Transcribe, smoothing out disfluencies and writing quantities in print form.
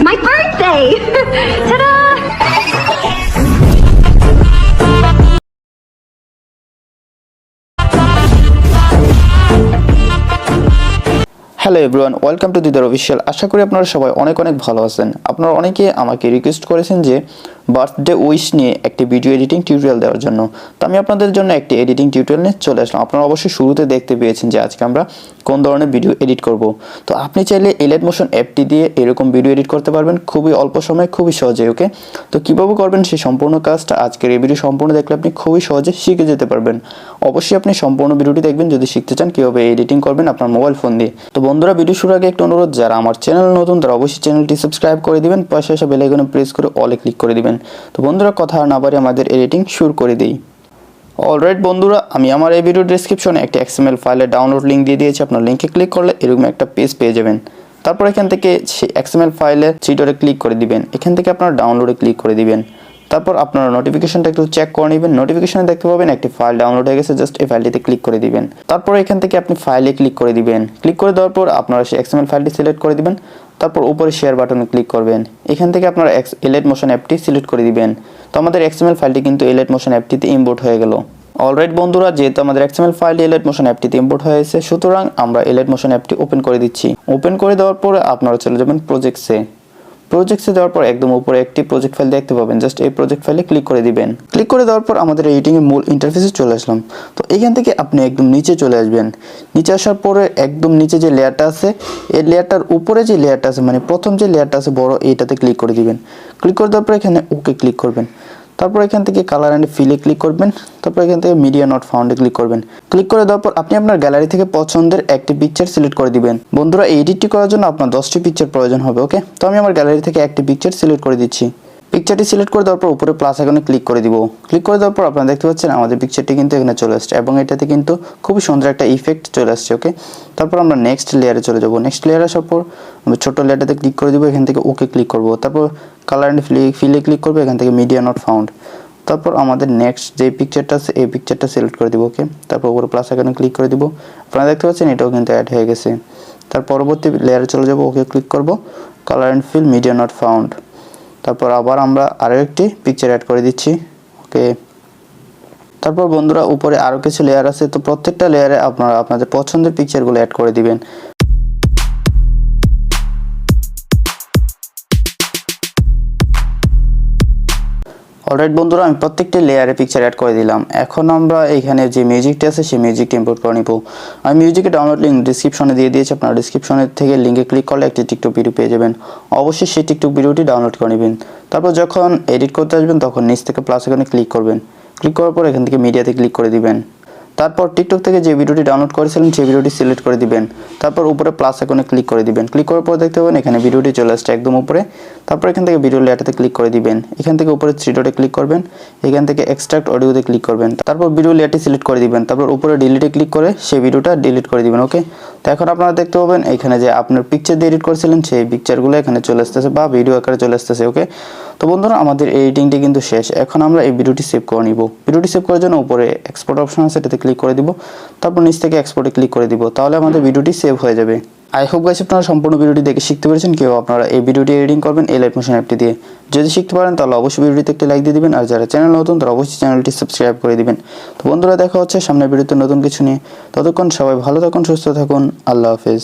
my birthday! Ta-da! Hello everyone, welcome to Didar official. আশা করি আপনারা সবাই অনেক ভালো আছেন। আপনারা অনেকে আমাকে রিকোয়েস্ট করেছেন যে বার্থডে উইশ নিয়ে একটি ভিডিও এডিটিং টিউটোরিয়াল দেওয়ার জন্য। তো আমি আপনাদের জন্য একটি এডিটিং টিউটোরিয়াল নিয়ে চলে আসলাম। আপনারা অবশ্যই শুরুতে দেখতে পেয়েছেন যে আজকে আমরা কোন ধরনের ভিডিও এডিট করব। তো আপনি চাইলে এলাইট মোশন অ্যাপটি দিয়ে এরকম ভিডিও এডিট করতে পারবেন খুবই অল্প সময়ে, খুবই সহজে। ওকে, তো কীভাবে করবেন সেই সম্পূর্ণ কাজটা আজকের এই ভিডিও সম্পূর্ণ দেখলে আপনি খুবই সহজে শিখে যেতে পারবেন। অবশ্যই আপনি সম্পূর্ণ ভিডিওটি দেখবেন যদি শিখতে চান কীভাবে এডিটিং করবেন আপনার মোবাইল ফোন দিয়ে। তো বন্ধুরা, ভিডিও শুরুর আগে একটা অনুরোধ, যারা আমার চ্যানেল নতুন তারা অবশ্যই চ্যানেলটি সাবস্ক্রাইব করে দিবেন, পাশে আসা বেল আইকনে প্রেস করে অলে ক্লিক করে দিবেন। তো বন্ধুরা, কথা না বাড়িয়ে আমাদের এডিটিং শুরু করে দিই। অলরাইট বন্ধুরা, আমি আমার এই ভিডিও ডেসক্রিপশনে একটি XML ফাইলের ডাউনলোড লিঙ্ক দিয়ে দিয়েছি। আপনার লিঙ্কে ক্লিক করলে এরকম একটা পেজ পেয়ে যাবেন। তারপর এখান থেকে সেই XML ফাইলের থ্রি ক্লিক করে দিবেন। এখান থেকে আপনারা ডাউনলোডে ক্লিক করে দিবেন। তারপর আপনারা নোটিফিকেশনটা একটু চেক করে নেবেন। নোটিফিকেশনে দেখতে পাবেন একটি ফাইল ডাউনলোড হয়ে গেছে, জাস্ট এই ফাইলটিতে ক্লিক করে দিবেন। তারপর এখান থেকে আপনি ফাইলে ক্লিক করে দিবেন। ক্লিক করে দেওয়ার পর আপনারা সেই XML ফাইলটি সিলেক্ট করে দিবেন। তারপর উপরে শেয়ার বাটনে ক্লিক করবেন। এখান থেকে আপনারা এলাইট মোশন অ্যাপটি সিলেক্ট করে দিবেন। তো আমাদের XML ফাইলটি কিন্তু এলাইট মোশন অ্যাপটিতে ইম্পোর্ট হয়ে গেল। অলরাইট বন্ধুরা, যেহেতু আমাদের XML ফাইলটি এলাইট মোশন অ্যাপটিতে ইম্পোর্ট হয়েছে, সুতরাং আমরা এলাইট মোশন অ্যাপটি ওপেন করে দিচ্ছি। ওপেন করে দেওয়ার পরে আপনারা চলে যাবেন প্রজেক্টসে দেওয়ার পর একদম উপরে একটি প্রজেক্ট ফাইল দেখতে পাবেন, জাস্ট এই প্রজেক্ট ফাইলে ক্লিক করে দিবেন। ক্লিক করে দেওয়ার পর আমাদের এডিটিংয়ের মূল ইন্টারফেসে চলে আসলাম। তো এখান থেকে আপনি একদম নিচে চলে আসবেন। নিচে আসার পরে একদম নিচে যে লেয়ারটা আছে, এই লেয়ারটার উপরে যে লেয়ারটা আছে, মানে প্রথম যে লেয়ারটা আছে বড়, এইটাতে ক্লিক করে দিবেন। ক্লিক করে দেওয়ার পর এখানে ওকে ক্লিক করবেন। তারপর এখান থেকে কালার অ্যান্ড ফিলে ক্লিক করবেন। তারপর এখান থেকে মিডিয়া নট ফাউন্ডে ক্লিক করবেন। ক্লিক করে দেওয়ার পর আপনি আপনার গ্যালারি থেকে পছন্দের একটি পিকচার সিলেক্ট করে দিবেন। বন্ধুরা, এই এডিটটি করার জন্য আপনার 10টি পিকচার প্রয়োজন হবে। ওকে, তো আমি আমার গ্যালারি থেকে একটি পিকচার সিলেক্ট করে দিচ্ছি। পিকচারটি সিলেক্ট করে দেওয়ার পর উপরে প্লাস আইকনে ক্লিক করে দিব। ক্লিক করে দেওয়ার পর আপনারা দেখতে পাচ্ছেন আমাদের পিকচারটি কিন্তু এখানে চলে আসছে এবং এটাতে কিন্তু খুবই সুন্দর একটা ইফেক্ট চলে আসছে। ওকে, তারপর আমরা নেক্সট লেয়ারে চলে যাব। নেক্সট লেয়ারে আসার পর আমরা ছোটো লেয়ারটাতে ক্লিক করে দিব। এখান থেকে ওকে ক্লিক করব। তারপর কালার অ্যান্ড ফিলে ক্লিক করবো। এখান থেকে মিডিয়া নট ফাউন্ড। তারপর আমাদের নেক্সট যে পিকচারটা আছে এই পিকচারটা সিলেক্ট করে দিব। ওকে, তারপর উপরে প্লাস আইকনে ক্লিক করে দিব। আপনারা দেখতে পাচ্ছেন এটাও কিন্তু অ্যাড হয়ে গেছে। তার পরবর্তী লেয়ারে চলে যাব। ওকে ক্লিক করব, colour and fill media not found. তারপর আবার আমরা আরও একটি পিকচার অ্যাড করে দিচ্ছি। ওকে, তারপর বন্ধুরা উপরে আরও কিছু লেয়ার আছে, তো প্রত্যেকটা লেয়ারে আপনারা আপনাদের পছন্দের পিকচারগুলো অ্যাড করে দিবেন। অলরাইট বন্ধুরা, আমি প্রত্যেকটি লেয়ারে পিকচার অ্যাড করে দিলাম। এখন আমরা এখানে যে মিউজিকটি আছে সেই মিউজিকটি ইম্পোর্ট করে নিব। আমি মিউজিকের ডাউনলোড লিঙ্ক ডিসক্রিপশনে দিয়ে দিয়েছি। আপনারা ডিসক্রিপশনের থেকে লিঙ্কে ক্লিক করলে একটি টিকটক ভিডিও পেয়ে যাবেন। অবশ্যই সেই টিকটক ভিডিওটি ডাউনলোড করে নেবেন। তারপর যখন এডিট করতে আসবেন তখন নিচ থেকে প্লাস এখানে ক্লিক করবেন। ক্লিক করার পর এখান থেকে মিডিয়াতে ক্লিক করে দিবেন। তারপর টিকটক থেকে যে ভিডিওটি ডাউনলোড করেছিলেন সেই ভিডিওটি সিলেক্ট করে দিবেন। তারপর উপরে প্লাস আইকনে ক্লিক করে দিবেন। ক্লিক করার পর দেখতে পাবেন এখানে ভিডিওটি চলে আসছে একদম উপরে। তারপর এখান থেকে ভিডিও লেয়ারটাতে ক্লিক করে দিবেন। এখান থেকে উপরে থ্রি ডটে ক্লিক করবেন। এখান থেকে এক্সট্রাক্ট অডিওতে ক্লিক করবেন। তারপর ভিডিও লেয়ারটি সিলেক্ট করে দিবেন। তারপর উপরে ডিলিটে ক্লিক করে সেই ভিডিওটা ডিলিট করে দিবেন। ওকে, তো এখন আপনারা দেখতে পাবেন এখানে যে আপনার পিকচার দিয়ে এডিট করেছিলেন সেই পিকচারগুলো এখানে চলে আসতেছে বা ভিডিও আকারে চলে আসতেছে। ওকে, তো বন্ধুরা, আমাদের এডিটিংটি কিন্তু শেষ। এখন আমরা এই ভিডিওটি সেভ করে নিব। ভিডিওটি সেভ করার জন্য উপরে এক্সপোর্ট অপশন আছে, এটাতে ক্লিক করে দিব। তারপর নিচ থেকে এক্সপোর্টে ক্লিক করে দিব। তাহলে আমাদের ভিডিওটি সেভ হয়ে যাবে। আই হোপ গাইস আপনারা সম্পূর্ণ ভিডিওটি দেখে শিখতে পেরেছেন কেউ আপনারা এই ভিডিওটি এডিটিং করবেন এলাইট মোশন অ্যাপটি দিয়ে। যদি শিখতে পারেন তাহলে অবশ্যই ভিডিওটিতে একটি লাইক দিয়ে দিবেন, আর যারা চ্যানেল নতুন তারা অবশ্যই চ্যানেলটি সাবস্ক্রাইব করে দিবেন। তো বন্ধুরা, দেখা হচ্ছে সামনের ভিডিওতে নতুন কিছু নিয়ে। ততক্ষণ সবাই ভালো থাকুন, সুস্থ থাকুন। আল্লাহ হাফেজ।